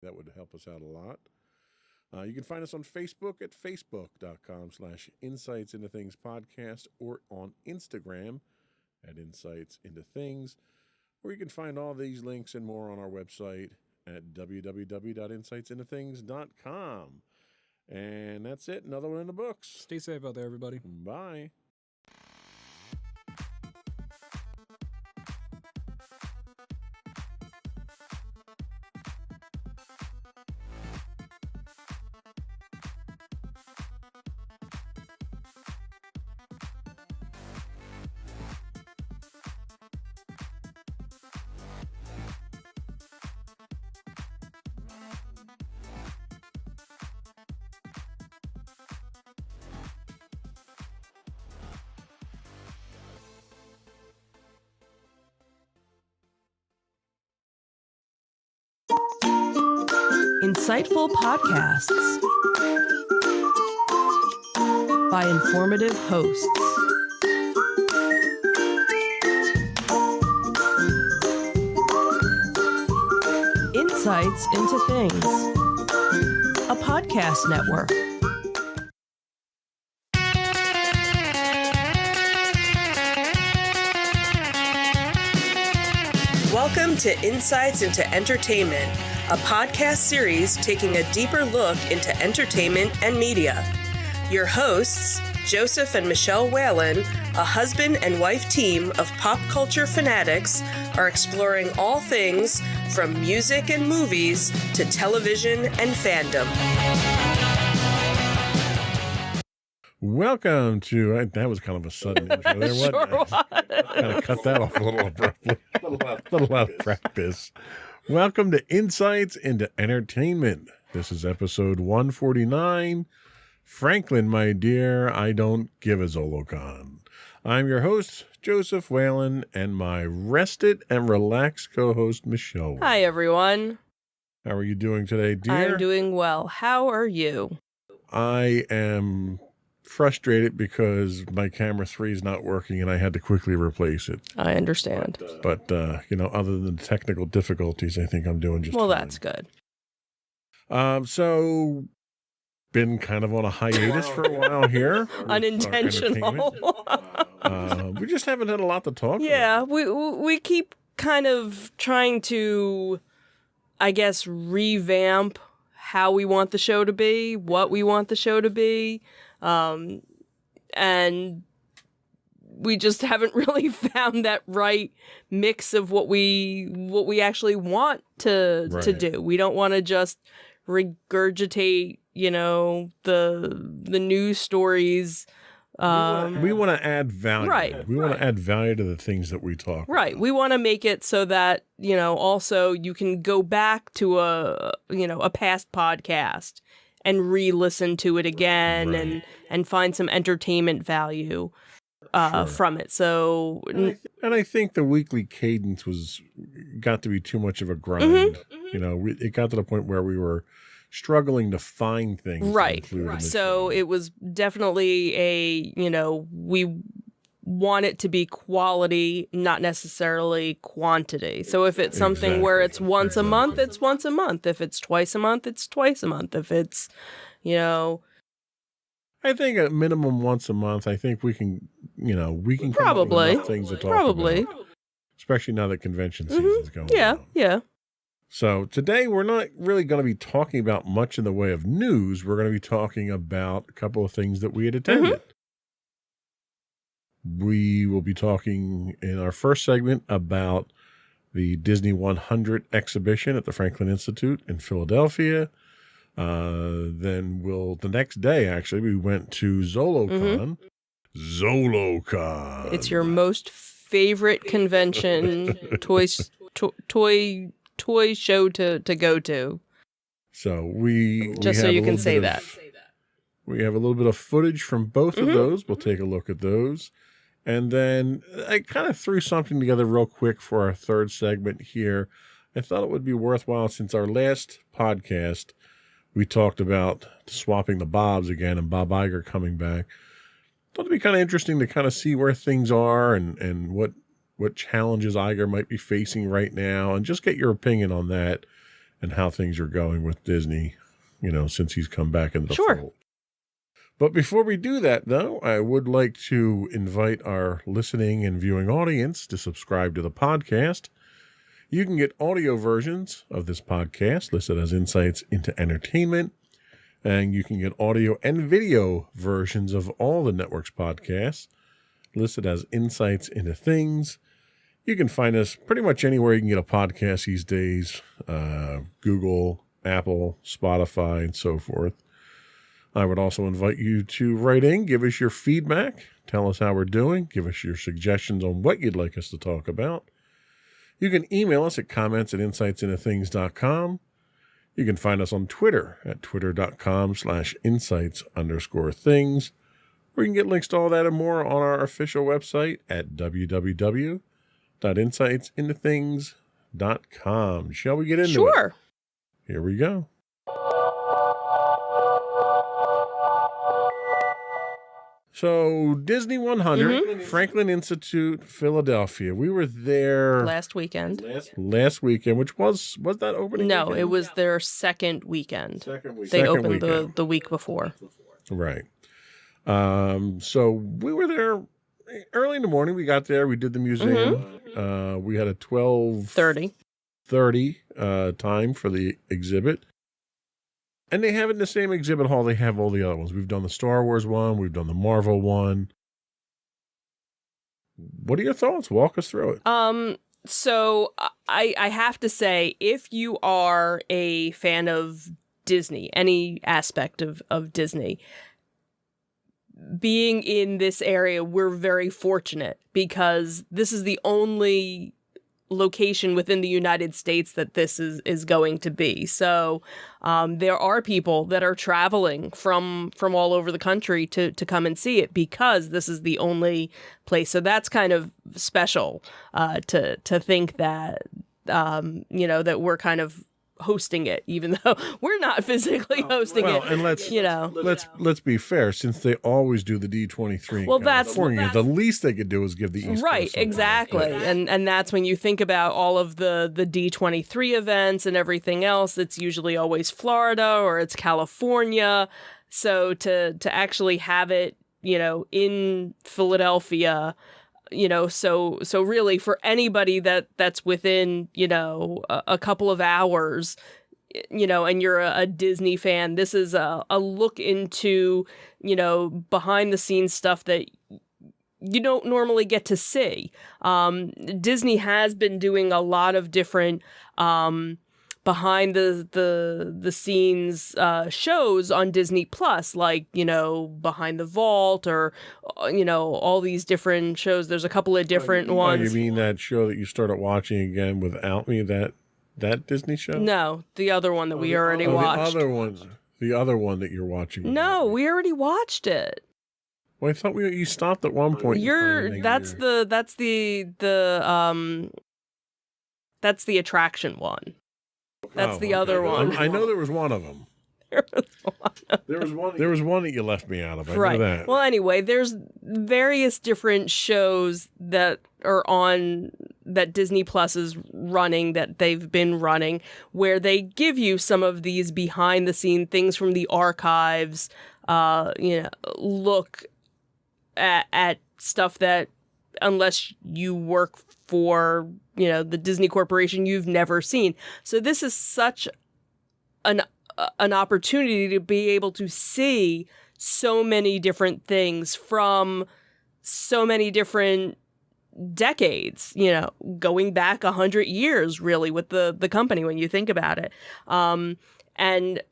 That would help us out a lot. You can find us on Facebook at facebook.com/Insights Into Things Podcast, or on Instagram at Insights Into Things, or you can find all these links and more on our website at www.insightsintothings.com. And that's it. Another one in the books. Stay safe out there, everybody. Bye. Insightful podcasts by informative hosts. Insights Into Things, a podcast network. Welcome to Insights Into Entertainment, a podcast series taking a deeper look into entertainment and media. Your hosts, Joseph and Michelle Whalen, a husband and wife team of pop culture fanatics, are exploring all things from music and movies to television and fandom. Welcome to, that was kind of a sudden intro there, wasn't Sure it? was. Kind of cut that off a little abruptly. A little out of practice. Welcome to Insights Into Entertainment. This is episode 149. Franklin, my dear, I don't give a Zolocon. I'm your host, Joseph Whalen, and my rested and relaxed co-host, Michelle. Hi, everyone. How are you doing today, dear? I'm doing well. How are you? I am frustrated because my camera 3 is not working and I had to quickly replace it. I understand. But other than technical difficulties, I think I'm doing just Well, fine. that's good. So been kind of on a hiatus for a while here. with our Unintentional. entertainment. We just haven't had a lot to talk Yeah, about. we keep kind of trying to, I guess, revamp how we want the show to be, what we want the show to be, and we just haven't really found that right mix of what we actually want to do. We don't want to just regurgitate, the news stories. We want to add value. Right, We want to add value to the things that we talk Right. about. We want to make it so that, also you can go back to a past podcast and re-listen to it again Right. and find some entertainment value from it. So, And I think the weekly cadence got to be too much of a grind. It got to the point where we were struggling to find things. to right. include in the So show. it was definitely we want it to be quality, not necessarily quantity. So if it's something where it's once a month, it's once a month. If it's twice a month, it's twice a month. If it's, I think at minimum once a month, I think we can come up with Probably. enough things to talk Probably. about. Especially now that convention season's going Yeah, on. yeah. So today we're not really going to be talking about much in the way of news. We're going to be talking about a couple of things that we had attended. We will be talking in our first segment about the Disney 100 exhibition at the Franklin Institute in Philadelphia. Then the next day, actually, we went to Zolocon. Zolocon. It's your most favorite convention toy show to go to. So we Just so have you a can little say bit that. of- We have a little bit of footage from both of those. We'll take a look at those. And then I kind of threw something together real quick for our third segment here. I thought it would be worthwhile, since our last podcast, we talked about swapping the Bobs again and Bob Iger coming back. Thought it'd be kind of interesting to kind of see where things are and what challenges Iger might be facing right now, and just get your opinion on that. and how things are going with Disney, since he's come back into the Sure. fold. But before we do that, though, I would like to invite our listening and viewing audience to subscribe to the podcast. You can get audio versions of this podcast listed as Insights into Entertainment, and you can get audio and video versions of all the network's podcasts listed as Insights into Things. You can find us pretty much anywhere you can get a podcast these days, Google, Apple, Spotify, and so forth. I would also invite you to write in, give us your feedback, tell us how we're doing, give us your suggestions on what you'd like us to talk about. You can email us at comments@insightsintothings.com. You can find us on Twitter at twitter.com/insights_things. Or you can get links to all that and more on our official website at www.insightsintothings.com. Shall we get into it? Sure. Here we go. So, Disney 100, Franklin Institute, Philadelphia. We were there Last weekend. last weekend, which was that opening No, weekend? it was their second weekend. Second weekend. They Second opened weekend. the week before. Right. So we were there early in the morning. We got there. We did the museum. We had a 12:30 time for the exhibit. And they have it in the same exhibit hall they have all the other ones. We've done the Star Wars one. We've done the Marvel one. What are your thoughts? Walk us through it. So I have to say, if you are a fan of Disney, any aspect of Disney, being in this area, we're very fortunate because this is the only location within the United States that this is going to be. So there are people that are traveling from all over the country to come and see it because this is the only place. So that's kind of special to think that that we're kind of hosting it, even though we're not physically hosting it. And let's be fair, since they always do the D23 in California, the least they could do is give the East right, Coast something. exactly. And that's when you think about all of the D23 events and everything else, it's usually always Florida or it's California. So to actually have it, in Philadelphia, so really for anybody that's within, a couple of hours, and you're a Disney fan, this is a look into, behind the scenes stuff that you don't normally get to see. Disney has been doing a lot of different, behind the scenes shows on Disney Plus, like Behind the Vault or all these different shows. There's a couple of different ones. You mean that show that you started watching again without me? That Disney show? No, the other one that we already watched. The other one that you're watching. No, we already watched it. Well, I thought you stopped at one point. That's the attraction one. That's the other one. I know there was one of them. There was one that you left me out of. I know that. Well, anyway, there's various different shows that are on that Disney Plus is running, that they've been running, where they give you some of these behind the scene things from the archives. Look at stuff that, unless you work for the Disney Corporation, you've never seen. So this is such an opportunity to be able to see so many different things from so many different decades, going back 100 years really with the company when you think about it, and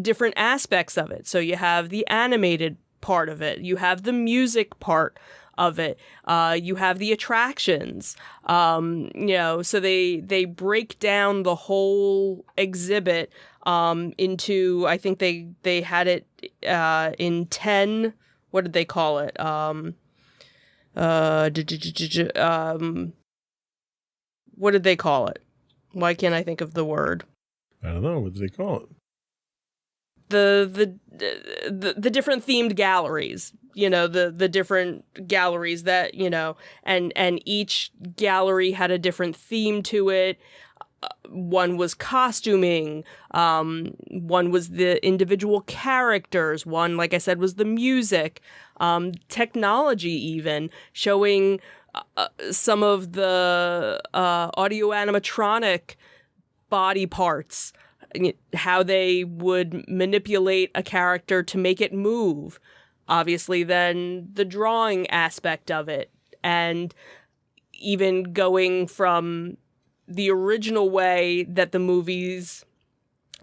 different aspects of it. So you have the animated part of it, you have the music part of it, you have the attractions, so they break down the whole exhibit into, I think they had it in 10, what did they call it? What did they call it? Why can't I think of the word? I don't know. What did they call it? The different themed galleries, the different galleries that, and each gallery had a different theme to it. one was costuming, one was the individual characters, one, like I said, was the music, technology, even showing some of the audio animatronic body parts, how they would manipulate a character to make it move. Obviously, then the drawing aspect of it, and even going from the original way that the movies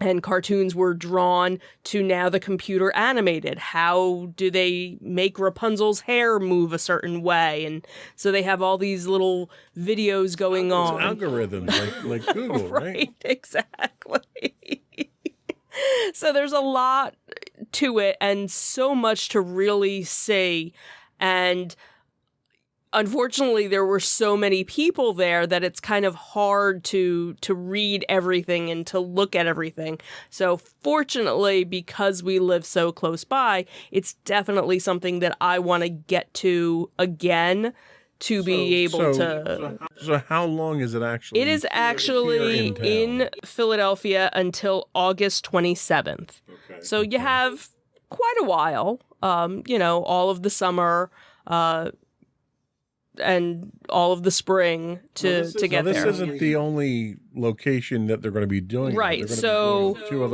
and cartoons were drawn to now the computer animated. How do they make Rapunzel's hair move a certain way? And so they have all these little videos going on. Algorithms like Google, right? Exactly. So there's a lot to it and so much to really see. And unfortunately, there were so many people there that it's kind of hard to read everything and to look at everything. So fortunately, because we live so close by, it's definitely something that I want to get to again to be able to. So how long is it actually? It is actually in Philadelphia until August 27th. Okay. So you have quite a while, all of the summer, and all of the spring to get there. This isn't the only location that they're going to be doing. Right. So two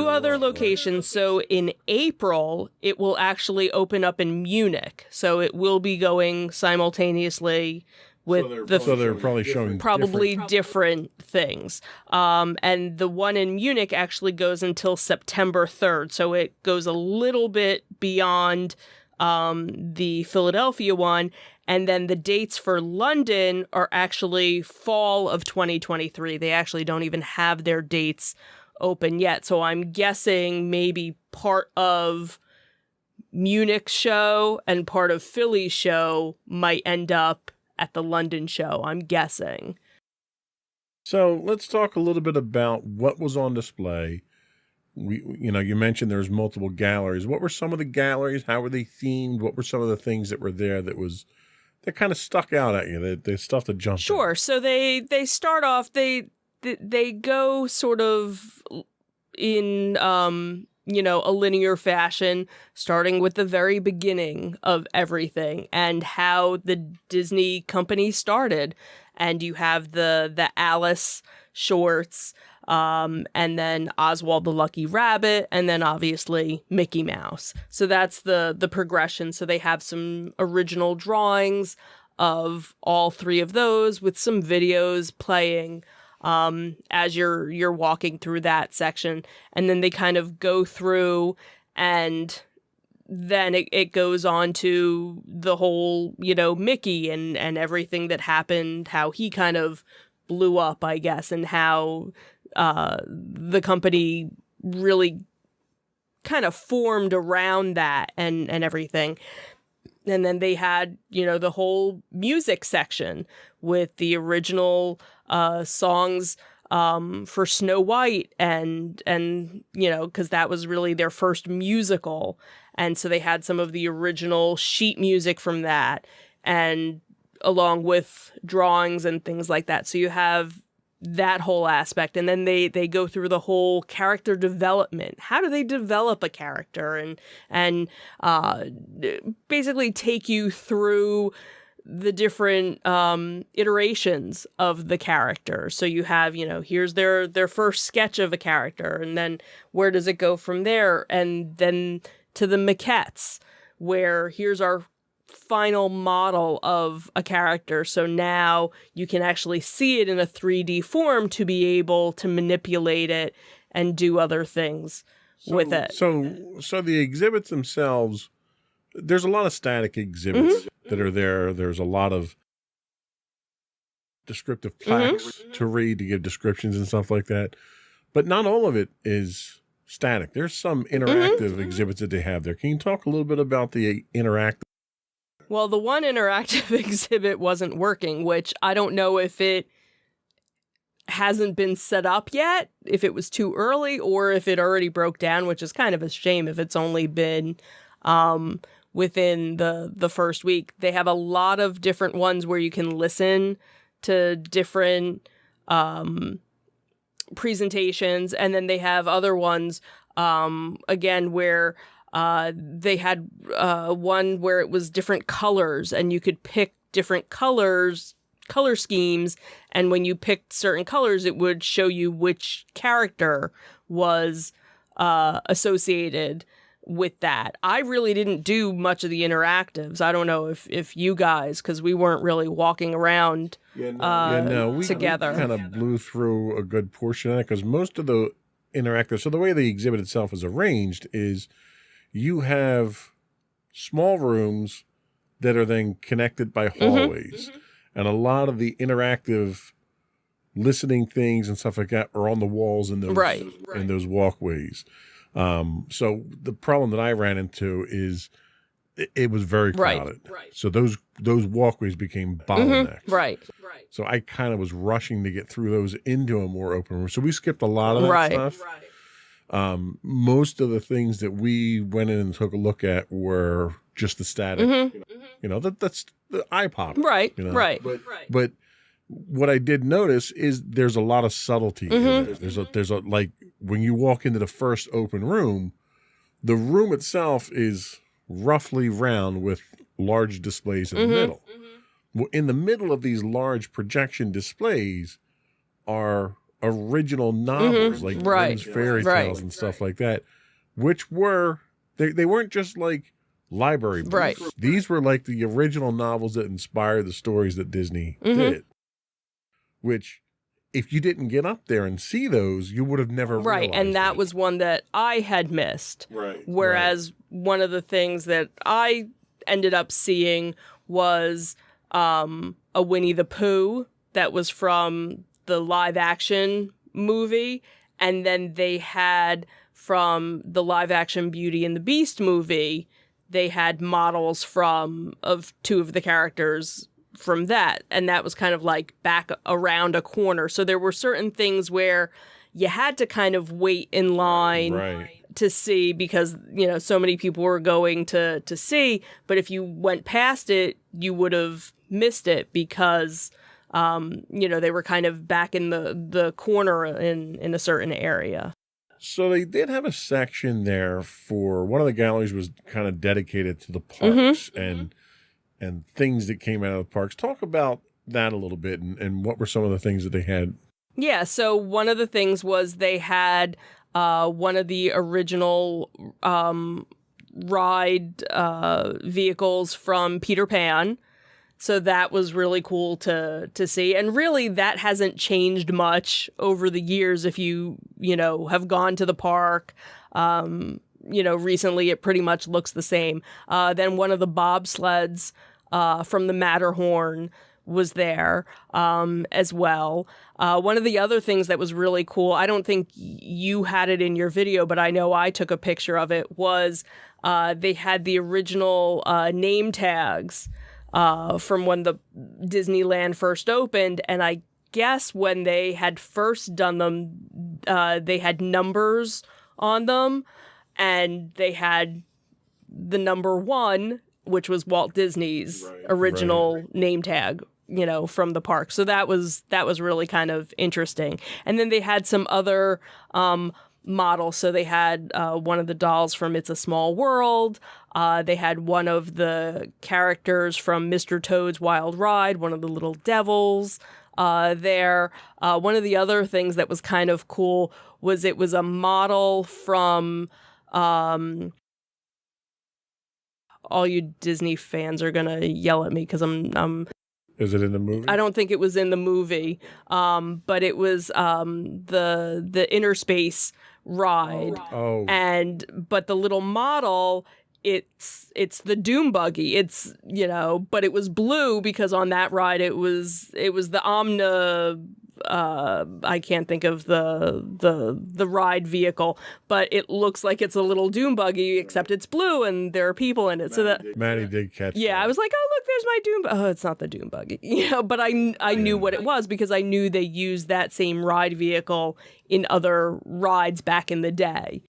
other locations. So in April, it will actually open up in Munich. So it will be going simultaneously with so they're probably showing different things. And the one in Munich actually goes until September 3rd. So it goes a little bit beyond the Philadelphia one. And then the dates for London are actually fall of 2023. They actually don't even have their dates open yet. So I'm guessing maybe part of Munich's show and part of Philly's show might end up at the London show, I'm guessing. So let's talk a little bit about what was on display. You mentioned there's multiple galleries. What were some of the galleries? How were they themed? What were some of the things that were there that kind of stuck out at you? The stuff that jumped. Sure. So they start off. They go sort of in a linear fashion, starting with the very beginning of everything and how the Disney company started. And you have the Alice shorts, and then Oswald the Lucky Rabbit, and then obviously Mickey Mouse. So that's the progression. So they have some original drawings of all three of those with some videos playing as you're walking through that section. And then they kind of go through, and then it goes on to the whole, Mickey and everything that happened, how he kind of blew up, I guess, and how the company really kind of formed around that and everything. And then they had, the whole music section with the original songs for Snow White and because that was really their first musical. And so they had some of the original sheet music from that, and along with drawings and things like that. So you have that whole aspect. And then they go through the whole character development. How do they develop a character and basically take you through the different iterations of the character. So you have, here's their first sketch of a character, and then where does it go from there? And then to the maquettes, where here's our final model of a character. So now you can actually see it in a 3D form to be able to manipulate it and do other things with it. So the exhibits themselves, there's a lot of static exhibits that are there. There's a lot of descriptive plaques to read, to give descriptions and stuff like that. But not all of it is static. There's some interactive exhibits that they have there. Can you talk a little bit about the interactive? Well, the one interactive exhibit wasn't working, which I don't know if it hasn't been set up yet, if it was too early, or if it already broke down, which is kind of a shame if it's only been within the first week. They have a lot of different ones where you can listen to different presentations, and then they have other ones again where they had one where it was different colors, and you could pick different color schemes, and when you picked certain colors, it would show you which character was associated with that. I really didn't do much of the interactives. I don't know if you guys, because we weren't really walking around we together. kind of blew through a good portion of that because most of the interactive. So the way the exhibit itself is arranged is you have small rooms that are then connected by hallways, and a lot of the interactive listening things and stuff like that are on the walls in those in those walkways. So the problem that I ran into is it was very crowded. Right. So those walkways became bottlenecks. Right. So I kind of was rushing to get through those into a more open room. So we skipped a lot of that stuff. Most of the things that we went in and took a look at were just the static. You know, that's the eye pop. Right. You know? But what I did notice is there's a lot of subtlety in there. There's a like when you walk into the first open room, the room itself is roughly round with large displays in the middle. Well, in the middle of these large projection displays are original novels like Grimm's fairy tales and stuff like that, which were they weren't just like library books. These were like the original novels that inspired the stories that Disney did. Which, if you didn't get up there and see those, you would have never realized. And that was one that I had missed. Whereas one of the things that I ended up seeing was a Winnie the Pooh that was from the live action movie. And then they had from the live action Beauty and the Beast movie, they had models of two of the characters from that, and that was kind of like back around a corner. So there were certain things where you had to kind of wait in line to see because, you know, so many people were going to see, but if you went past it, you would have missed it because, you know, they were kind of back in the corner in a certain area. So they did have a section there for one of the galleries was kind of dedicated to the parks and things that came out of the parks. Talk about that a little bit and what were some of the things that they had? Yeah, so one of the things was they had one of the original ride vehicles from Peter Pan. So that was really cool to see. And really, that hasn't changed much over the years if you know, have gone to the park. You know, recently it pretty much looks the same. Then one of the bobsleds from the Matterhorn was there as well. One of the other things that was really cool, I don't think you had it in your video, but I know I took a picture of it, was they had the original name tags from when the Disneyland first opened. And I guess when they had first done them, they had numbers on them, and they had the number 1, which was Walt Disney's original name tag, you know, from the park. So that was really kind of interesting. And then they had some other models. So they had one of the dolls from It's a Small World. They had one of the characters from Mr. Toad's Wild Ride, one of the little devils there. One of the other things that was kind of cool was it was a model from... all you Disney fans are gonna yell at me because I'm. Is it in the movie? I don't think it was in the movie, but it was the Inner Space ride. But the little model, it's the Doom Buggy. It's, you know, but it was blue because on that ride it was the Omna. I can't think of the ride vehicle, but it looks like it's a little Doom Buggy, except it's blue and there are people in it. Maddie did catch that. I was like, oh, look, there's my Doom. Oh, it's not the Doom Buggy. You know, but I knew what it was because I knew they used that same ride vehicle in other rides back in the day.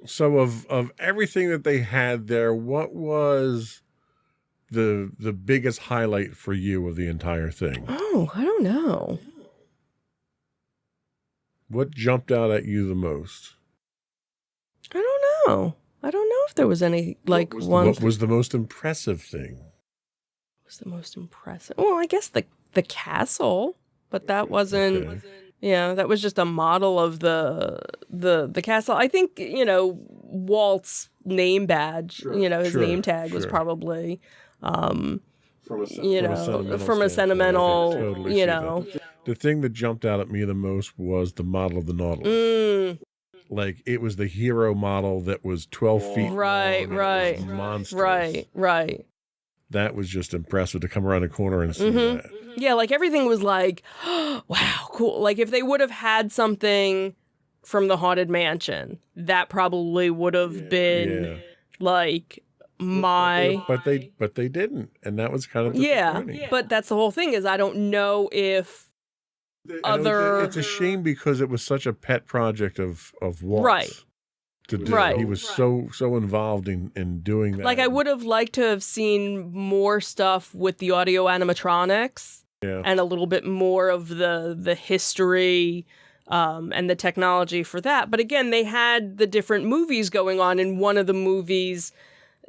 So of everything that they had there, what was the biggest highlight for you of the entire thing? Oh, I don't know. What jumped out at you the most? I don't know. I don't know if there was any like What was the most impressive thing? Was the most impressive? Well, I guess the castle, but that wasn't. Okay. Yeah, that was just a model of the castle. I think Walt's name badge, his name tag was probably, from a sentimental, Totally see that. The thing that jumped out at me the most was the model of the Nautilus. Like, it was the hero model that was 12 feet Right, long. right. It was monstrous. Right. That was just impressive to come around the corner and see that. Yeah, like everything was like, wow, cool. Like if they would have had something from the Haunted Mansion, that probably would have been like my. But they didn't, and that was kind of disappointing. Yeah, but that's the whole thing is I don't know if It's a shame because it was such a pet project of Walt's. Right. To do. Right. He was so involved in doing that. Like I would have liked to have seen more stuff with the audio animatronics and a little bit more of the history and the technology for that. But again, they had the different movies going on. In one of the movies,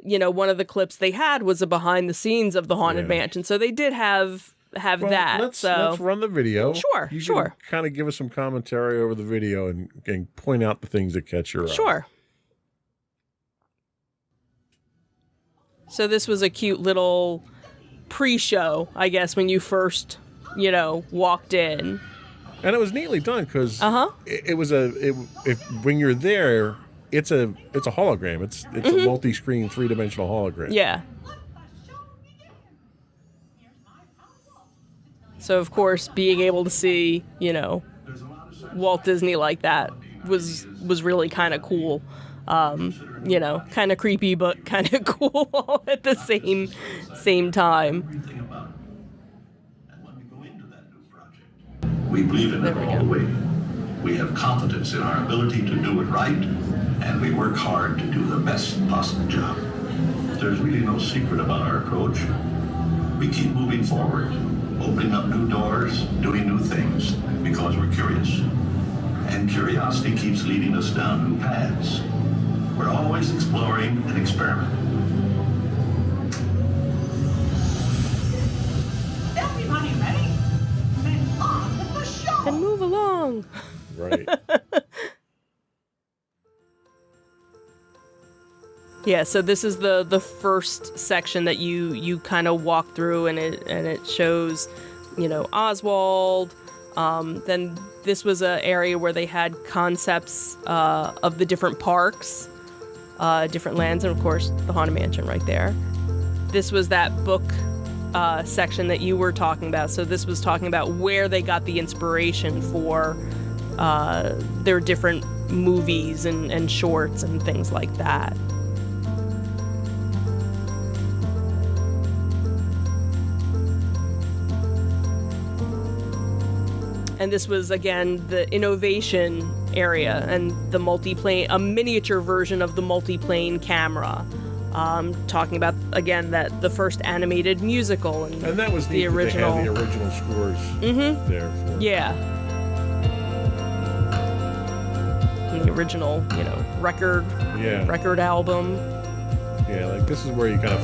one of the clips they had was a behind the scenes of the Haunted Mansion. So they did have that. Let's run the video. Sure, you sure. Can kind of give us some commentary over the video and point out the things that catch your eye. Sure. So this was a cute little pre-show, I guess, when you first, walked in. And it was neatly done because when you're there, it's a hologram. It's a multi-screen 3-dimensional hologram. Yeah. So of course, being able to see, Walt Disney like that was really kind of cool. Kind of creepy, but kind of cool all at the same time. We believe in it all the way. We have confidence in our ability to do it right, and we work hard to do the best possible job. There's really no secret about our approach. We keep moving forward, opening up new doors, doing new things, because we're curious. And curiosity keeps leading us down new paths. We're always exploring and experimenting. Everybody ready? Then on with the show! Then move along. Right. Yeah, so this is the first section that you kind of walk through, and it shows, Oswald. Then this was an area where they had concepts of the different parks, different lands, and of course the Haunted Mansion right there. This was that book section that you were talking about. So this was talking about where they got the inspiration for their different movies and shorts and things like that. And this was, again, the innovation area and the multiplane, a miniature version of the multiplane camera. Talking about, again, that the first animated musical. And that was the original. They had the original scores there for. Yeah. And the original, record album. Yeah, like this is where you kind of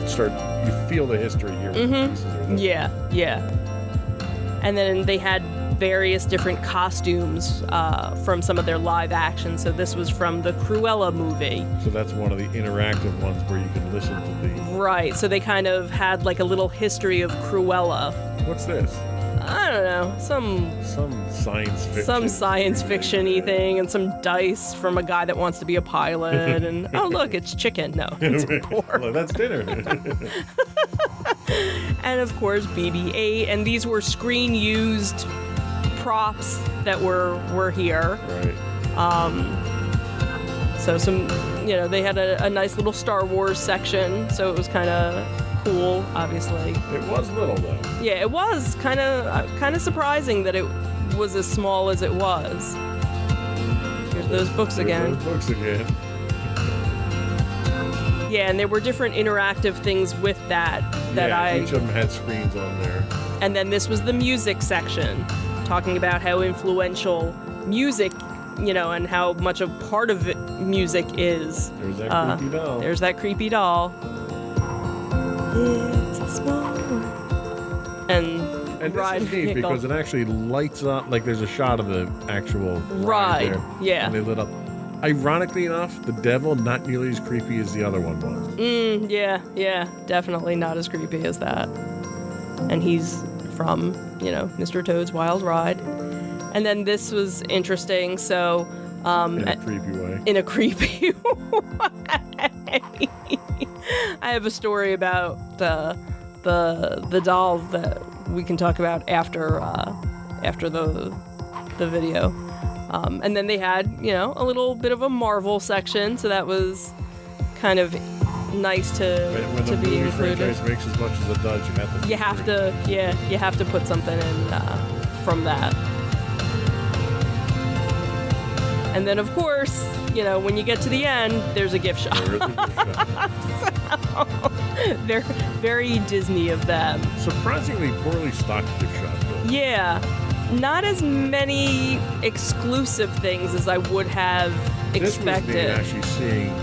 you feel the history here. Yeah. And then they had various different costumes from some of their live action. So this was from the Cruella movie. So that's one of the interactive ones where you can listen to the... Right, so they kind of had like a little history of Cruella. What's this? I don't know, some science fiction. Some science fiction-y thing, and some dice from a guy that wants to be a pilot, and oh look, it's chicken. No, it's pork. Well, that's dinner. And of course BB-8, and these were screen-used props that were here. Right. So some, they had a nice little Star Wars section, so it was kind of cool, obviously. It was little, though. Yeah, it was kind of surprising that it was as small as it was. Here's those books again. Yeah, and there were different interactive things with that each of them had screens on there. And then this was the music section, talking about how influential music, and how much a part of it music is. There's that creepy doll. There's that creepy doll. It's a small world. And Ride this is neat vehicle. because it actually lights up, like there's a shot of the actual Ride, there, yeah. And they lit up. Ironically enough, the devil not nearly as creepy as the other one was. Yeah, definitely not as creepy as that. And he's from, Mr. Toad's Wild Ride. And then this was interesting, so... In a creepy way. In a creepy way. I have a story about the doll that we can talk about after the video. And then they had, a little bit of a Marvel section, so that was kind of nice When to the be movie included. franchise makes as much as it does, you have to put something in from that. And then, of course, when you get to the end, there's a gift shop. There is a gift shop. They're very Disney of them. Surprisingly poorly stocked gift shop, though. Yeah, not as many exclusive things as I would have This was me expected. actually seeing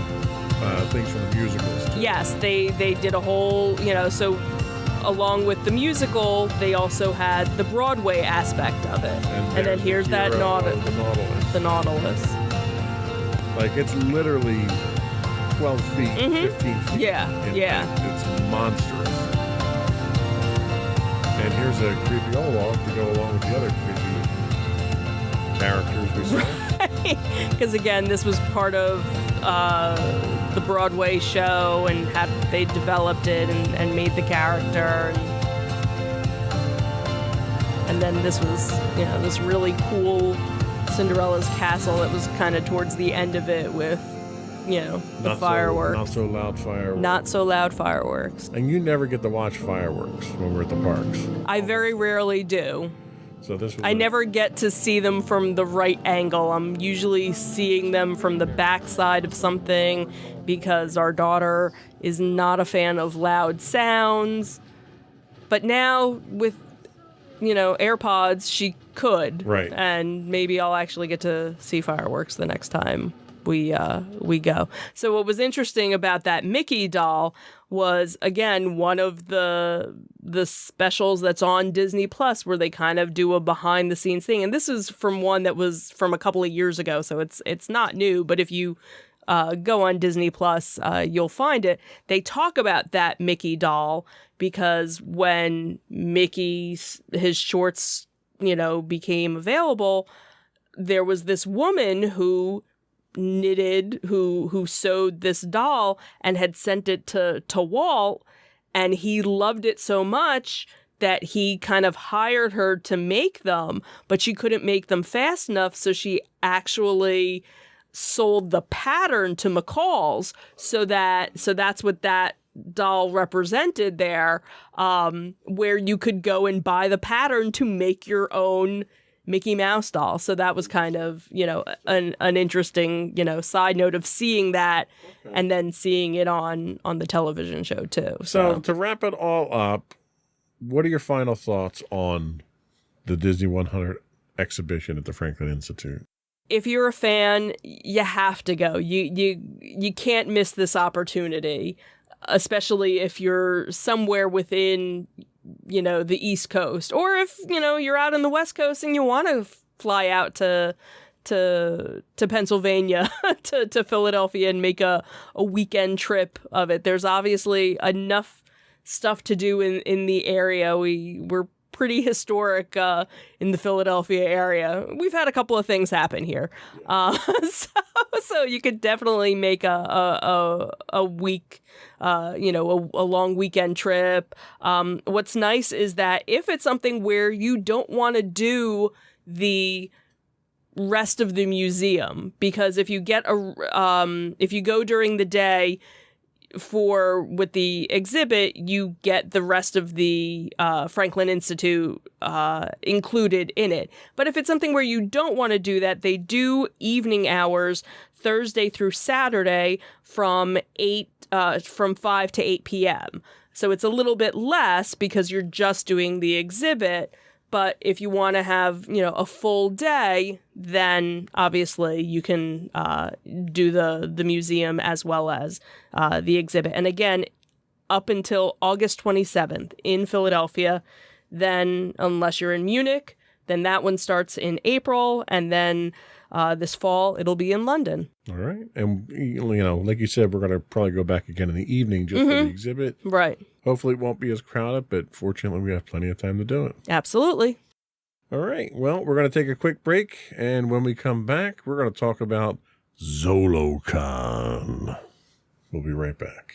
things from the musicals. Too. Yes, they did a whole, so along with the musical, they also had the Broadway aspect of it. And then there's here's the that hero of the Nautilus. Like, it's literally 12 feet, 15 feet. Yeah. It's monstrous. And here's a creepy Olaf to go along with the other creepy characters we saw. Because again, this was part of the Broadway show, and they developed it and made the character, and then this was this really cool Cinderella's castle that was kind of towards the end of it with the fireworks. Not so loud fireworks. Not so loud fireworks. And you never get to watch fireworks when we're at the parks. I very rarely do. So this was I never get to see them from the right angle. I'm usually seeing them from the backside of something because our daughter is not a fan of loud sounds. But now with, AirPods, she could. Right. And maybe I'll actually get to see fireworks the next time we go. So what was interesting about that Mickey doll was, again, one of the specials that's on Disney Plus, where they kind of do a behind the scenes thing. And this is from one that was from a couple of years ago, so it's not new. But if you go on Disney Plus, you'll find it. They talk about that Mickey doll because when his shorts, became available, there was this woman who sewed this doll and had sent it to Walt, and he loved it so much that he kind of hired her to make them, but she couldn't make them fast enough, so she actually sold the pattern to McCall's, so that's what that doll represented there, where you could go and buy the pattern to make your own Mickey Mouse doll. So that was kind of, an interesting, side note of seeing that and then seeing it on the television show too. So to wrap it all up, what are your final thoughts on the Disney 100 exhibition at the Franklin Institute? If you're a fan, you have to go. You can't miss this opportunity, especially if you're somewhere within the East Coast, or if you're out in the West Coast and you want to fly out to Pennsylvania to Philadelphia and make a weekend trip of it. There's obviously enough stuff to do in the area. We're pretty historic in the Philadelphia area. We've had a couple of things happen here, so you could definitely make a week, a long weekend trip. What's nice is that if it's something where you don't want to do the rest of the museum, because if you if you go during the day with the exhibit, you get the rest of the Franklin Institute included in it. But if it's something where you don't want to do that, they do evening hours Thursday through Saturday from 5 to 8 p.m. So it's a little bit less because you're just doing the exhibit, But if you want to have, a full day, then obviously you can do the museum as well as the exhibit. And again, up until August 27th in Philadelphia. Then, unless you're in Munich, then that one starts in April. And then this fall, it'll be in London. All right. And, like you said, we're going to probably go back again in the evening just for the exhibit. Right. Hopefully it won't be as crowded, but fortunately we have plenty of time to do it. Absolutely. All right. Well, we're going to take a quick break. And when we come back, we're going to talk about ZoloCon. We'll be right back.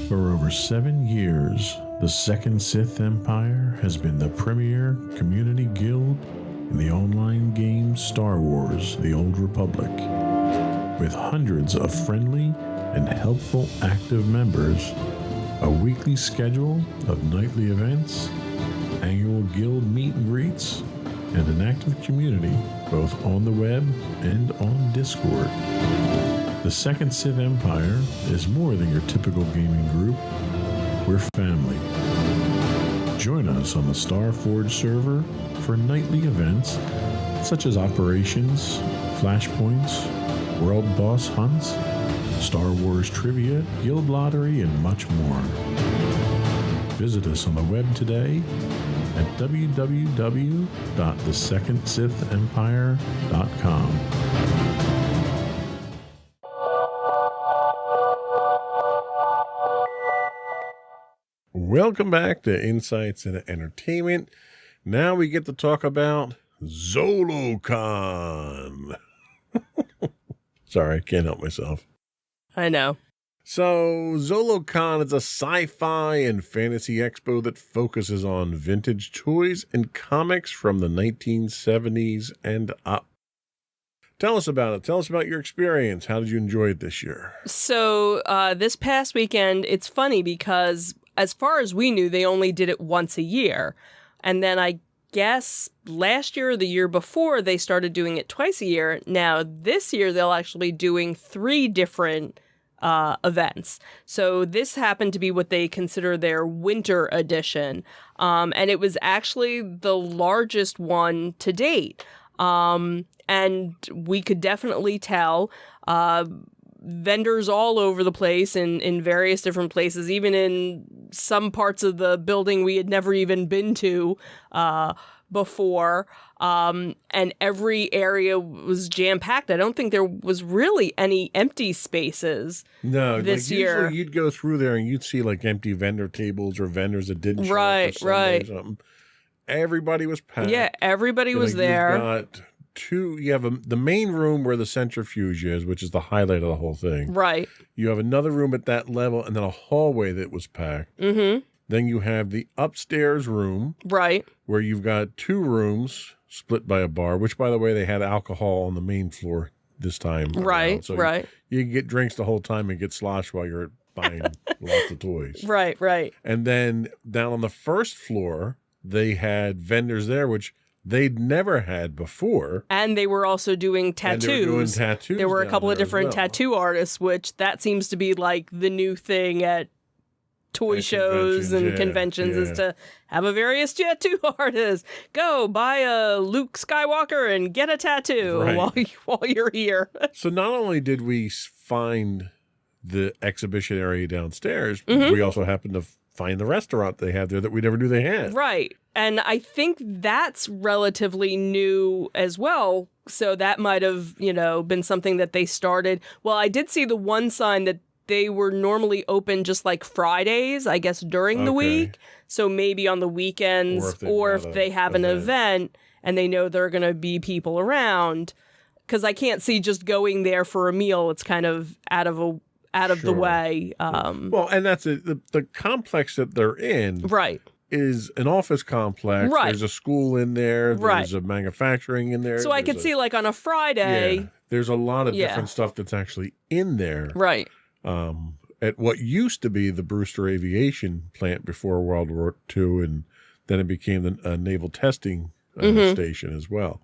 For over 7 years, the Second Sith Empire has been the premier community guild in the online game Star Wars: The Old Republic. With hundreds of friendly and helpful active members, a weekly schedule of nightly events, annual guild meet and greets, and an active community both on the web and on Discord. The Second Sith Empire is more than your typical gaming group. We're family. Join us on the Starforge server for nightly events such as operations, flashpoints, world boss hunts, Star Wars trivia, guild lottery, and much more. Visit us on the web today at www.thesecondsithempire.com. Welcome back to Insights into Entertainment. Now we get to talk about ZoloCon. Sorry, can't help myself. I know. So, ZoloCon is a sci-fi and fantasy expo that focuses on vintage toys and comics from the 1970s and up. Tell us about it. Tell us about your experience. How did you enjoy it this year? So, this past weekend, it's funny because as far as we knew, they only did it once a year. And then I guess last year or the year before, they started doing it twice a year. Now, this year, they'll actually be doing 3 different events. So this happened to be what they consider their winter edition. And it was actually the largest one to date. And we could definitely tell vendors all over the place in various different places, even in some parts of the building we had never even been to before. And every area was jam-packed. I don't think there was really any empty spaces this year. Usually you'd go through there and you'd see like empty vendor tables or vendors that didn't show up for Sunday or something. Everybody was packed. Yeah, everybody was there. You have the main room where the centrifuge is, which is the highlight of the whole thing. Right. You have another room at that level and then a hallway that was packed. Mm-hmm. Then you have the upstairs room. Right. Where you've got 2 rooms split by a bar, which, by the way, they had alcohol on the main floor this time. Right, so right. You can get drinks the whole time and get sloshed while you're buying lots of toys. Right, right. And then down on the first floor, they had vendors there, which they'd never had before. And they were also doing tattoos. And they were doing tattoos. There were a couple of different tattoo artists, which that seems to be like the new thing at toy shows and conventions is to have a various tattoo artist. Go buy a Luke Skywalker and get a tattoo while you're here. So not only did we find the exhibition area downstairs, we also happened to find the restaurant they have there that we never knew they had. Right. And I think that's relatively new as well. So that might have, been something that they started. Well, I did see the one sign that they were normally open just like Fridays, I guess, during the week. So maybe on the weekends or if they have an event and they know there are going to be people around. Because I can't see just going there for a meal. It's kind of out of the way. Well, and that's the complex that they're in. Right. Is an office complex. Right. There's a school in there. There's a manufacturing in there. So I could see like on a Friday. There's a lot of different stuff that's actually in there. Right. At what used to be the Brewster Aviation plant before World War II, and then it became the naval testing station as well.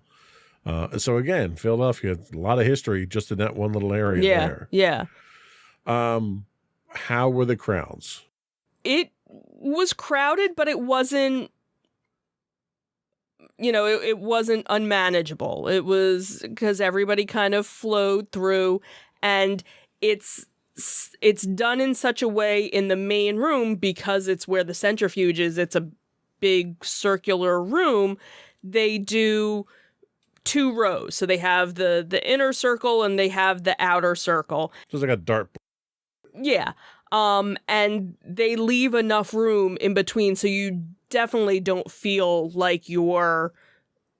So again, Philadelphia, a lot of history just in that one little area there. Yeah. How were the crowds? It was crowded, but it wasn't, it wasn't unmanageable. It was because everybody kind of flowed through, and it's done in such a way in the main room, because it's where the centrifuge is. It's a big circular room. They do 2 rows. So they have the inner circle and they have the outer circle. So it's like a dartboard. Yeah. And they leave enough room in between, so you definitely don't feel like you're,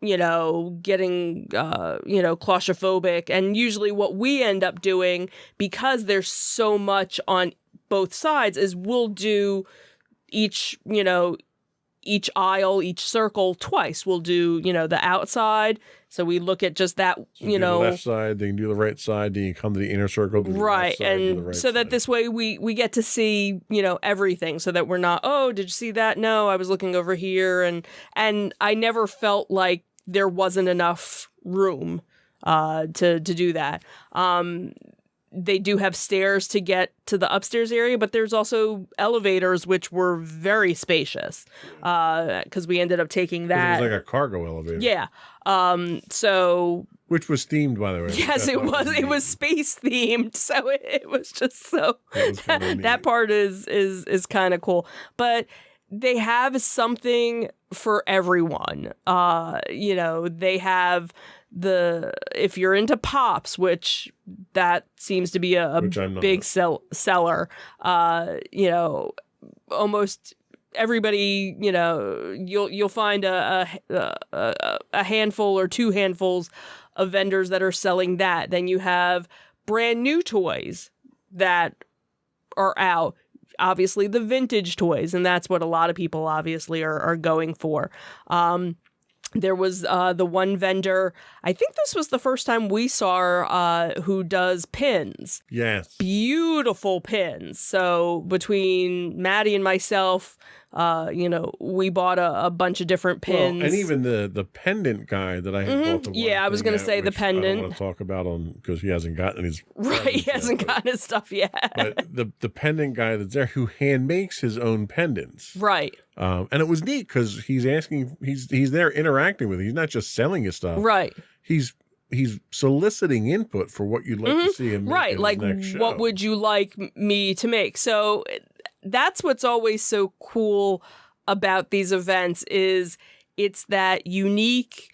getting, claustrophobic. And usually what we end up doing, because there's so much on both sides, is we'll do each aisle, each circle twice. We'll do, the outside. So we look at just that, So you do the left side, then you do the right side, then you come to the inner circle. Do the right. left side, do the And right so that side. this way we get to see, everything, so that we're not, oh, did you see that? No, I was looking over here. And I never felt like there wasn't enough room to do that. They do have stairs to get to the upstairs area, but there's also elevators, which were very spacious, because we ended up taking that. It was like a cargo elevator. Yeah. So Which was themed, by the way. yes, it was. It was space themed, so it was just so. That was kinda neat. That part is kind of cool, but they have something for everyone. They have if you're into pops, which that seems to be a Which I'm not. big seller. Almost everybody, you'll find a handful or 2 handfuls of vendors that are selling that. Then you have brand new toys that are out. Obviously the vintage toys, and that's what a lot of people obviously are going for. There was the one vendor, I think this was the first time we saw, who does pins. Yes. Beautiful pins. So between Maddie and myself, we bought a bunch of different pins. Well, and even the pendant guy that I had bought the one Yeah, I was thing gonna at, say the which I don't pendant. want to talk about because he hasn't gotten his Right, he presents yet, hasn't gotten his stuff yet. But the pendant guy that's there who hand makes his own pendants. Right, And it was neat because he's there interacting with it. He's not just selling his stuff. right. He's soliciting input for what you'd like to see him make Right, in like his next show. what would you like me to make? So that's what's always so cool about these events, is it's that unique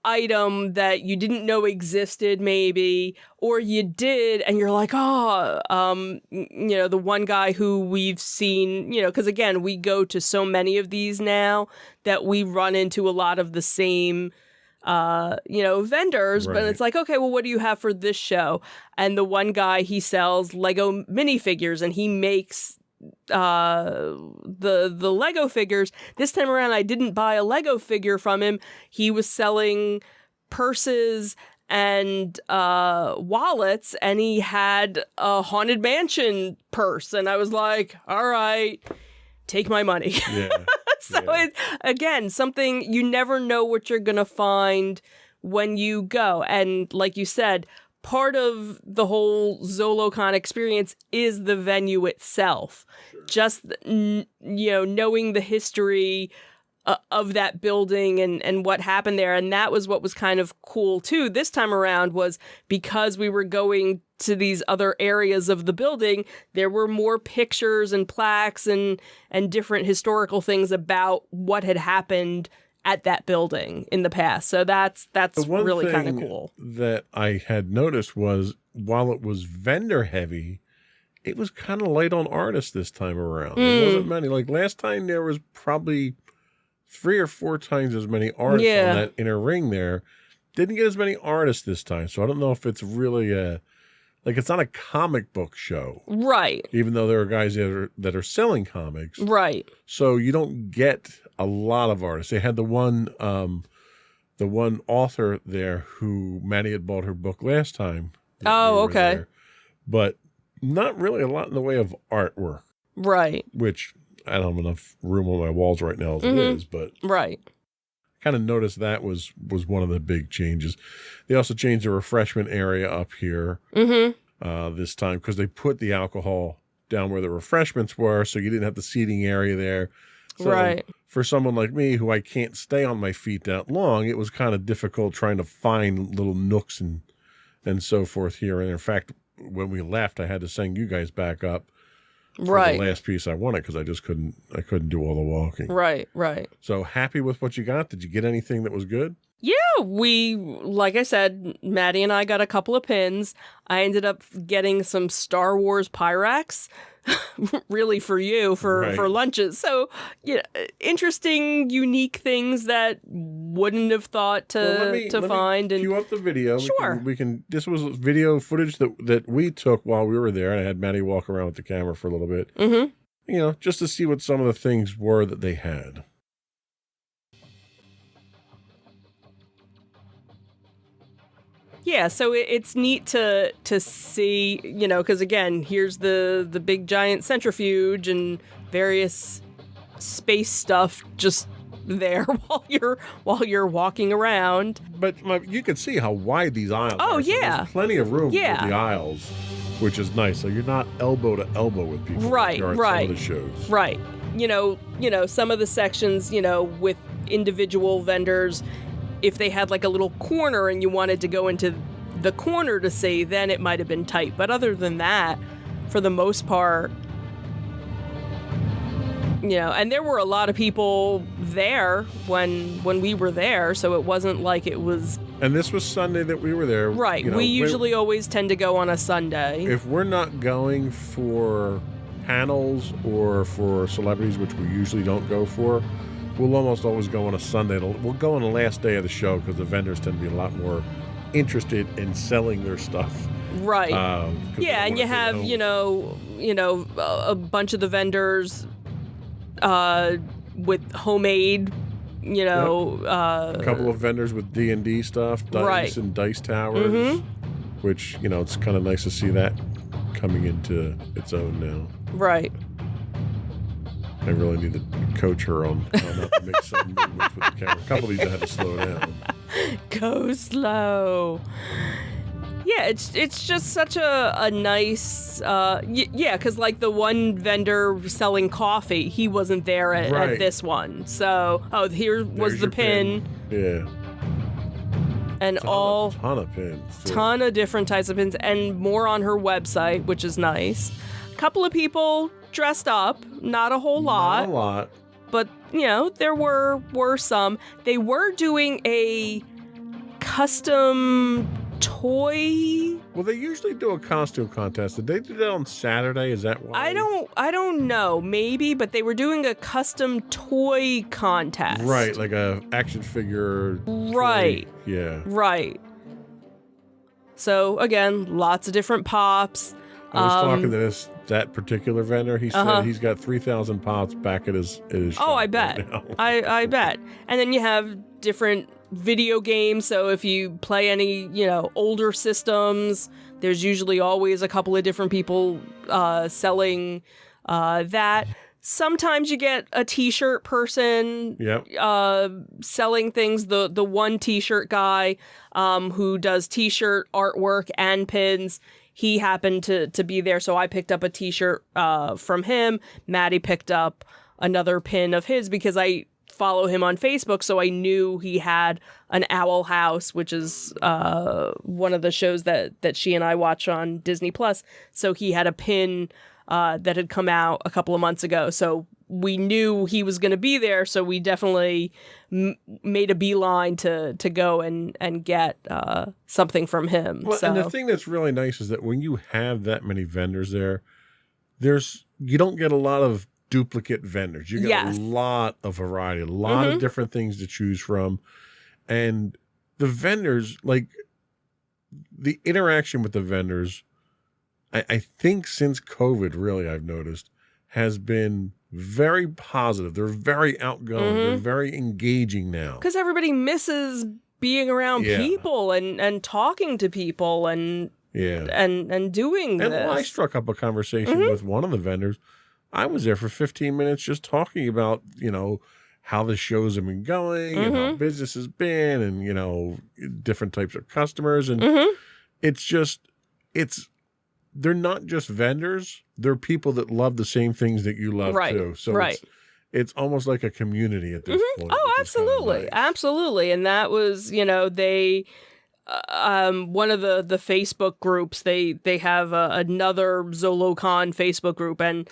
item that you didn't know existed, maybe, or you did and you're like, the one guy who we've seen, because again, we go to so many of these now that we run into a lot of the same vendors, but Right. it's like, okay, well, what do you have for this show? And the one guy, he sells Lego minifigures, and he makes the Lego figures. This time around, I didn't buy a Lego figure from him. He was selling purses and wallets, and he had a Haunted Mansion purse, and I was like, all right, take my money. Yeah. So Yeah. it's, again, something you never know what you're going to find when you go. And like you said, part of the whole ZoloCon experience is the venue itself. Just, knowing the history of that building and what happened there. And that was what was kind of cool too this time around, was because we were going to these other areas of the building, there were more pictures and plaques and different historical things about what had happened at that building in the past. So that's The one really kind of thing cool. that I had noticed was, while it was vendor heavy, it was kind of light on artists this time around. There wasn't many. Like last time, there was probably 3 or 4 times as many artists Yeah. on that inner ring there. Didn't get as many artists this time. So I don't know if it's really it's not a comic book show, Right, even though there are guys that are selling comics. right. So you don't get a lot of artists. They had the one author there who Maddie had bought her book last time. that Oh, we were okay. there. But not really a lot in the way of artwork, Right, which I don't have enough room on my walls right now as it is, but right. kind of noticed that was one of the big changes. They also changed the refreshment area up here this time because they put the alcohol down where the refreshments were, so you didn't have the seating area there. So Right. for someone like me who I can't stay on my feet that long, it was kind of difficult trying to find little nooks and so forth here. And in fact, when we left, I had to send you guys back up for Right. the last piece I wanted because I couldn't do all the walking. Right. Right. So happy with what you got? Did you get anything that was good? Yeah, like I said, Maddie and I got a couple of pins. I ended up getting some Star Wars Pyrex, really for you, for Right. lunches. So, yeah, interesting, unique things that wouldn't have thought to Well, let me find. And cue up the video. Sure. We can. This was video footage that we took while we were there, and I had Maddie walk around with the camera for a little bit. Mhm. You know, just to see what some of the things were that they had. Yeah, so it's neat to see, you know, because again, here's the big giant centrifuge and various space stuff just there while you're walking around. But you can see how wide these aisles Oh, are. So yeah. there's plenty of room Yeah. with the aisles, which is nice. So you're not elbow to elbow with people. Right, like you are at right. Some of the shows. Right. You know, some of the sections, you know, with individual vendors, if they had like a little corner and you wanted to go into the corner to see, then it might have been tight. But other than that, for the most part, you know, and there were a lot of people there when we were there, so it wasn't like it was And this was Sunday that we were there. right. You know, We usually always tend to go on a Sunday. if we're not going for panels or for celebrities, which we usually don't go for, we'll almost always go on a Sunday. We'll go on the last day of the show because the vendors tend to be a lot more interested in selling their stuff. Right. 'Cause they Yeah, don't and you wanna have, take you know, a bunch of the vendors with homemade, you know, a couple of vendors with D&D stuff, dice Right. and dice towers, Mhm. which, you know, it's kind of nice to see that coming into its own now. right. I really need to coach her on not to make sudden movements with the camera. A couple of these I had to slow down. Go slow. Yeah, it's just such a nice yeah, because like the one vendor selling coffee, he wasn't there at Right. this one. So here was There's the your pin, Yeah. and Ton of pins. too. ton of different types of pins, and more on her website, which is nice. A couple of people dressed up, not a whole lot. Not a lot. But you know, there were some. They were doing a custom toy. Well, they usually do a costume contest. Did they do that on Saturday? Is that why? I don't know, maybe, but they were doing a custom toy contest. Right, like a action figure. Right. toy. Yeah. Right. So again, lots of different pops. I was talking to that particular vendor. He Uh-huh. said he's got 3,000 pops back at his Oh, shop I right bet. now. I bet. And then you have different video games. So if you play any, you know, older systems, there's usually always a couple of different people selling that. Sometimes you get a t-shirt person Yep. selling things. The one t-shirt guy who does t-shirt artwork and pins, he happened to be there, so I picked up a t-shirt from him. Maddie picked up another pin of his because I follow him on Facebook, so I knew he had an Owl House, which is one of the shows that she and I watch on Disney Plus. So he had a pin that had come out a couple of months ago, so we knew he was going to be there, so we definitely made a beeline to go and get something from him. Well, so. and the thing that's really nice is that when you have that many vendors there, you don't get a lot of duplicate vendors. You get Yes. a lot of variety, a lot of different things to choose from. And the vendors, like the interaction with the vendors, I think since COVID, really, I've noticed, has been very positive. They're very outgoing. They're very engaging now. Because everybody misses being around Yeah. people and talking to people and Yeah. doing And this. I struck up a conversation with one of the vendors. I was there for 15 minutes just talking about, you know, how the shows have been going and how business has been, and you know, different types of customers, and they're not just vendors; they're people that love the same things that you love too. So it's almost like a community at this point. Oh, absolutely, absolutely. And that was, you know, they. One of the Facebook groups, they have another ZoloCon Facebook group, and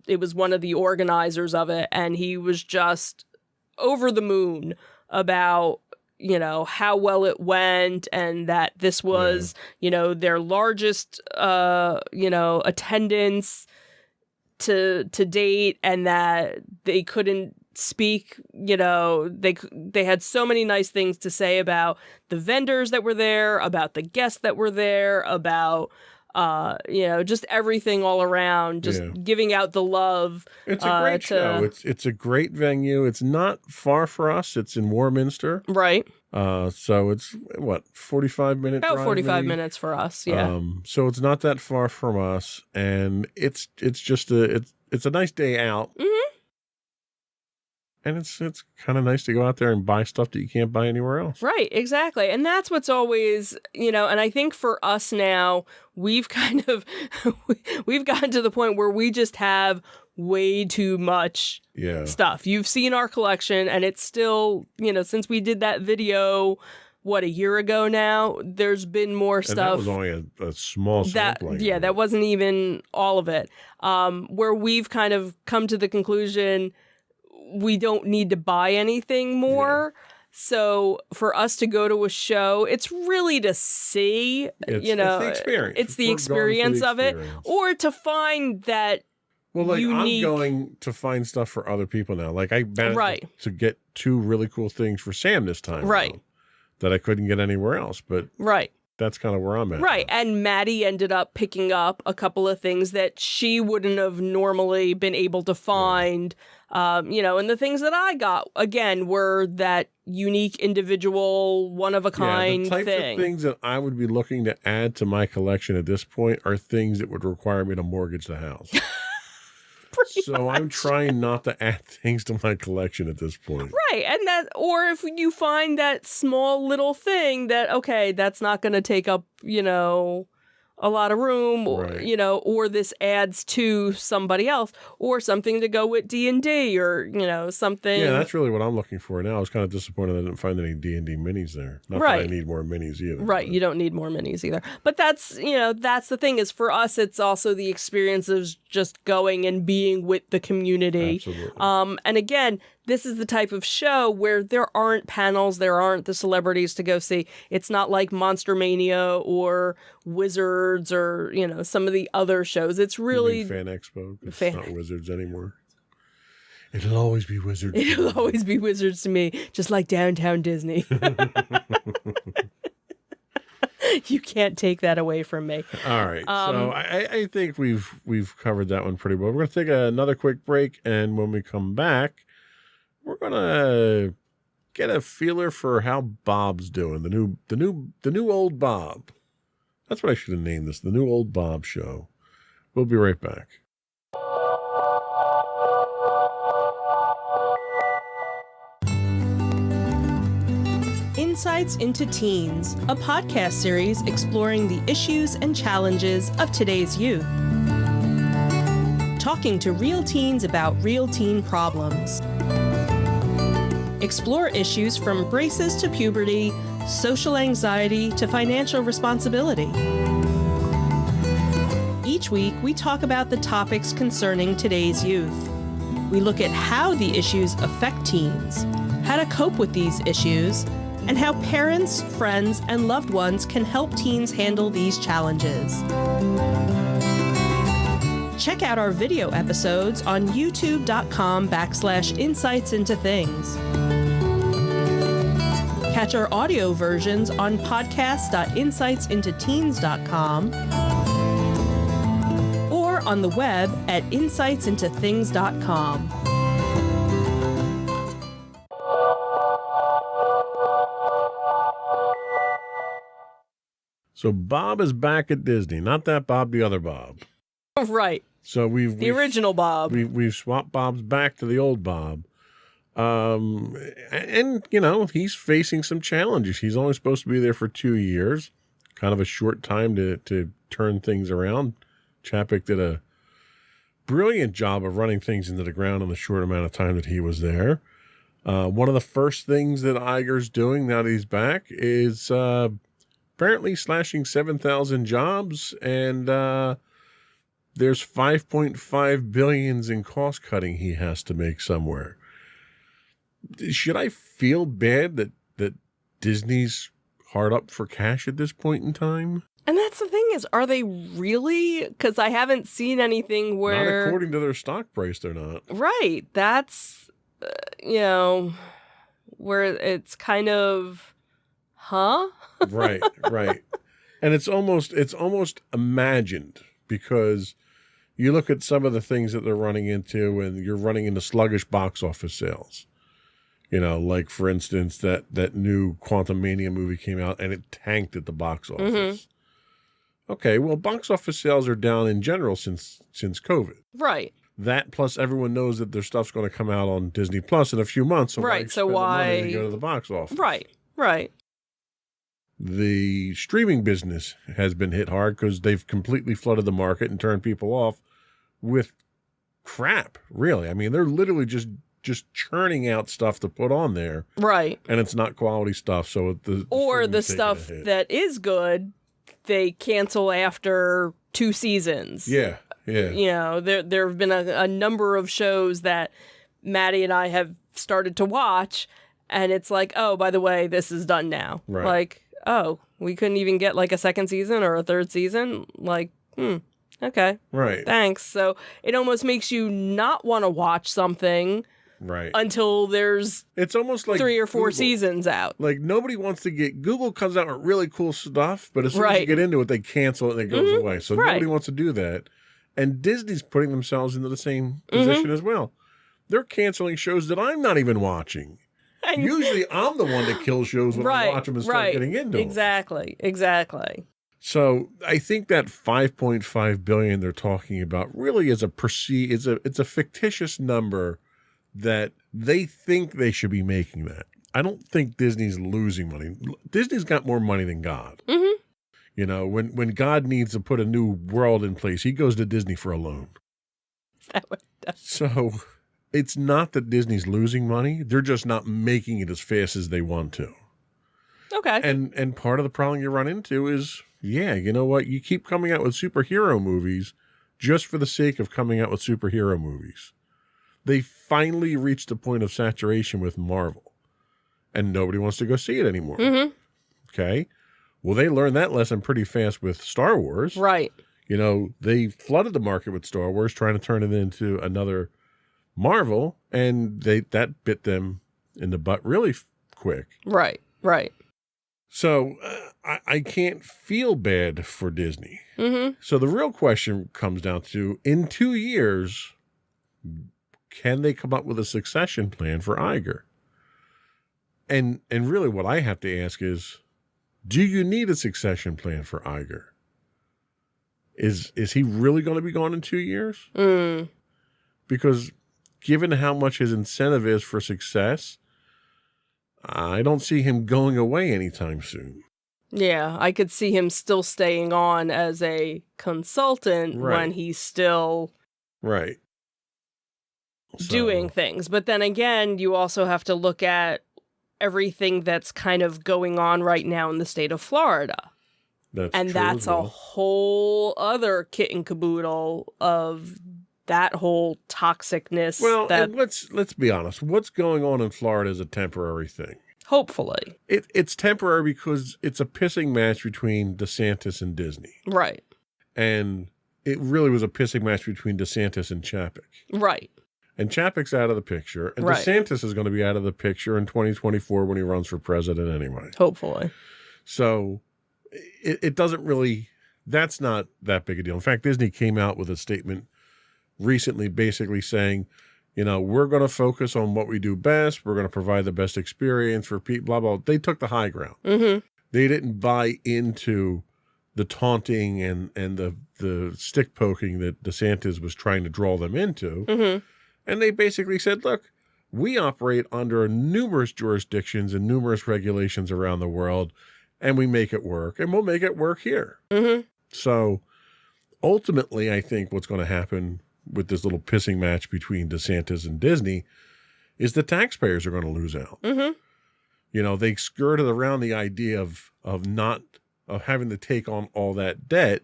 it was one of the organizers of it, and he was just over the moon about, you know, how well it went, and that this was, you know, their largest, you know, attendance to date, and that they couldn't speak, you know, they had so many nice things to say about the vendors that were there, about the guests that were there, about you know, just everything all around, just giving out the love. It's a great show. It's a great venue. It's not far for us. It's in Warminster. Right. So it's what, 45 minutes? About 45 minutes for us, yeah. So it's not that far from us, and it's just it's a nice day out. And it's kind of nice to go out there and buy stuff that you can't buy anywhere else. Right, exactly. And that's what's always, you know, and I think for us now, we've kind of, we've gotten to the point where we just have way too much stuff. You've seen our collection, and it's still, you know, since we did that video, what, a year ago now, there's been more stuff. And that was only a small sampling. Yeah, that wasn't even all of it. Where we've kind of come to the conclusion, we don't need to buy anything more. So for us to go to a show, it's really to see, you know, it's the experience. It's the experience of it, or to find that unique... I'm going to find stuff for other people now. Like I managed to get 2 really cool things for Sam this time. Right. That I couldn't get anywhere else. But that's kind of where I'm at. Right. And Maddie ended up picking up a couple of things that she wouldn't have normally been able to find. You know, and the things that I got, again, were that unique, individual, one-of-a-kind the types thing. Of things that I would be looking to add to my collection at this point are things that would require me to mortgage the house. So I'm trying not to add things to my collection at this point. Right. And that, or if you find that small little thing that, okay, that's not going to take up, you know, a lot of room, or you know, or this adds to somebody else, or something to go with D&D, or you know, something. Yeah, that's really what I'm looking for now. I was kind of disappointed I didn't find any D&D minis there. Not that I need more minis either. Right, but you don't need more minis either. But that's, you know, that's the thing, is for us, it's also the experience of just going and being with the community. Absolutely. And again, this is the type of show where there aren't panels, there aren't the celebrities to go see. It's not like Monster Mania or Wizards or, you know, some of the other shows. It's really Fan Expo. It's not Wizards anymore. It'll always be Wizards. It'll always be Wizards to me, just like Downtown Disney. You can't take that away from me. All right. So I think we've covered that one pretty well. We're going to take another quick break, and when we come back, we're going to get a feeler for how Bob's doing. The new old Bob. That's what I should have named this, the new old Bob show. We'll be right back. Insights into Teens, a podcast series exploring the issues and challenges of today's youth. Talking to real teens about real teen problems. Explore issues from braces to puberty, social anxiety to financial responsibility. Each week, we talk about the topics concerning today's youth. We look at how the issues affect teens, how to cope with these issues, and how parents, friends, and loved ones can help teens handle these challenges. Check out our video episodes on youtube.com/insightsintothings. Catch our audio versions on podcast.insightsintoteens.com or on the web at insightsintothings.com. So Bob is back at Disney. Not that Bob, the other Bob. Right. So the original Bob. We've swapped Bob's back to the old Bob. And, you know, he's facing some challenges. He's only supposed to be there for 2 years, kind of a short time to turn things around. Chapek did a brilliant job of running things into the ground in the short amount of time that he was there. One of the first things that Iger's doing now that he's back is apparently slashing 7,000 jobs, and there's $5.5 billion in cost cutting he has to make somewhere. Should I feel bad that Disney's hard up for cash at this point in time? And that's the thing is, are they really? Because I haven't seen anything where... Not according to their stock price, they're not. Right. That's, you know, where it's kind of, huh? Right. And it's almost imagined, because you look at some of the things that they're running into, and you're running into sluggish box office sales. You know, like, for instance, that new Quantumania movie came out and it tanked at the box office. Mm-hmm. Okay, well, box office sales are down in general since COVID. Right. That plus everyone knows that their stuff's going to come out on Disney Plus in a few months. So right. So why to go to the box office? Right. The streaming business has been hit hard because they've completely flooded the market and turned people off with crap. Really, I mean, they're literally just churning out stuff to put on there. Right. And it's not quality stuff. So the stuff that is good, they cancel after 2 seasons. Yeah. You know, there have been a number of shows that Maddie and I have started to watch, and it's like, oh, by the way, this is done now. Right. Like, oh, we couldn't even get like a 2nd season or a 3rd season. Like, okay. Right. Thanks. So it almost makes you not want to watch something. Right. Until there's it's almost like 3 or 4 Google. seasons out. Like, nobody wants to Google comes out with really cool stuff, but as soon as you get into it, they cancel it and it goes away. So nobody wants to do that. And Disney's putting themselves into the same position as well. They're canceling shows that I'm not even watching. And usually I'm the one that kills shows when I watch them and start getting into them. Exactly. So I think that $5.5 billion they're talking about really is it's a fictitious number that they think they should be making that. I don't think Disney's losing money. Disney's got more money than God. Mm-hmm. You know, when God needs to put a new world in place, he goes to Disney for a loan. Is that what it does? So it's not that Disney's losing money. They're just not making it as fast as they want to. Okay. And part of the problem you run into is, you know what? You keep coming out with superhero movies just for the sake of coming out with superhero movies. They finally reached a point of saturation with Marvel, and nobody wants to go see it anymore. Mm-hmm. Okay. Well, they learned that lesson pretty fast with Star Wars. Right. You know, they flooded the market with Star Wars, trying to turn it into another Marvel, and that bit them in the butt really quick. Right. So I can't feel bad for Disney. Mm-hmm. So the real question comes down to, in 2 years, can they come up with a succession plan for Iger? And really what I have to ask is, do you need a succession plan for Iger? Is he really going to be gone in 2 years? Because given how much his incentive is for success, I don't see him going away anytime soon. Yeah, I could see him still staying on as a consultant when he's still doing things. But then again, you also have to look at everything that's kind of going on right now in the state of Florida. That's a whole other kit and caboodle of that whole toxicness. Well, and let's be honest. What's going on in Florida is a temporary thing. Hopefully. It's temporary because it's a pissing match between DeSantis and Disney. Right. And it really was a pissing match between DeSantis and Chapek. Right. And Chapek's out of the picture. And DeSantis is going to be out of the picture in 2024 when he runs for president anyway. Hopefully. So it doesn't really, that's not that big a deal. In fact, Disney came out with a statement recently basically saying, you know, we're going to focus on what we do best. We're going to provide the best experience for people, blah, blah. They took the high ground. Mm-hmm. They didn't buy into the taunting and the stick poking that DeSantis was trying to draw them into. Mm-hmm. And they basically said, look, We operate under numerous jurisdictions and numerous regulations around the world, and we make it work, and we'll make it work here. Mm-hmm. So ultimately, I think what's going to happen with this little pissing match between DeSantis and Disney is the taxpayers are going to lose out. Mm-hmm. You know, they skirted around the idea of having to take on all that debt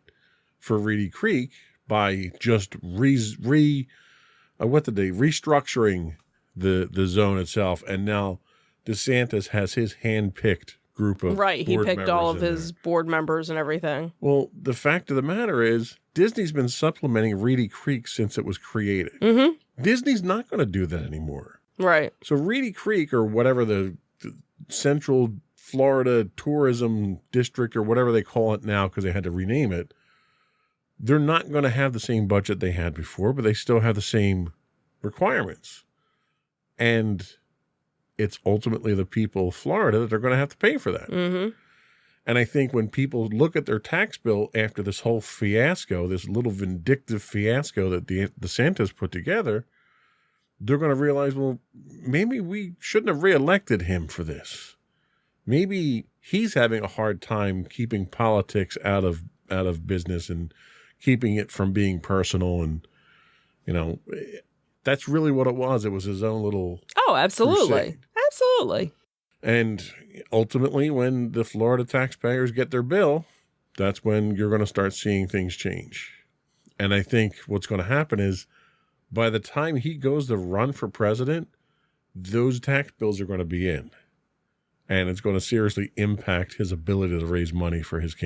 for Reedy Creek by just restructuring the zone itself, and now DeSantis has his hand-picked group of Right, he board picked all of members in his there. board members and everything. Well, the fact of the matter is Disney's been supplementing Reedy Creek since it was created. Mm-hmm. Disney's not going to do that anymore. Right. So Reedy Creek, or whatever the Central Florida Tourism District or whatever they call it now because they had to rename it, they're not going to have the same budget they had before, but they still have the same requirements. And it's ultimately the people of Florida that are going to have to pay for that. Mm-hmm. And I think when people look at their tax bill after this whole fiasco, this little vindictive fiasco that the DeSantis put together, they're going to realize, well, maybe we shouldn't have reelected him for this. Maybe he's having a hard time keeping politics out of business and keeping it from being personal. And, you know, that's really what it was. It was his own little Oh, absolutely. crusade. Absolutely. And ultimately, when the Florida taxpayers get their bill, that's when you're going to start seeing things change. And I think what's going to happen is by the time he goes to run for president, those tax bills are going to be in. And it's going to seriously impact his ability to raise money for his campaign.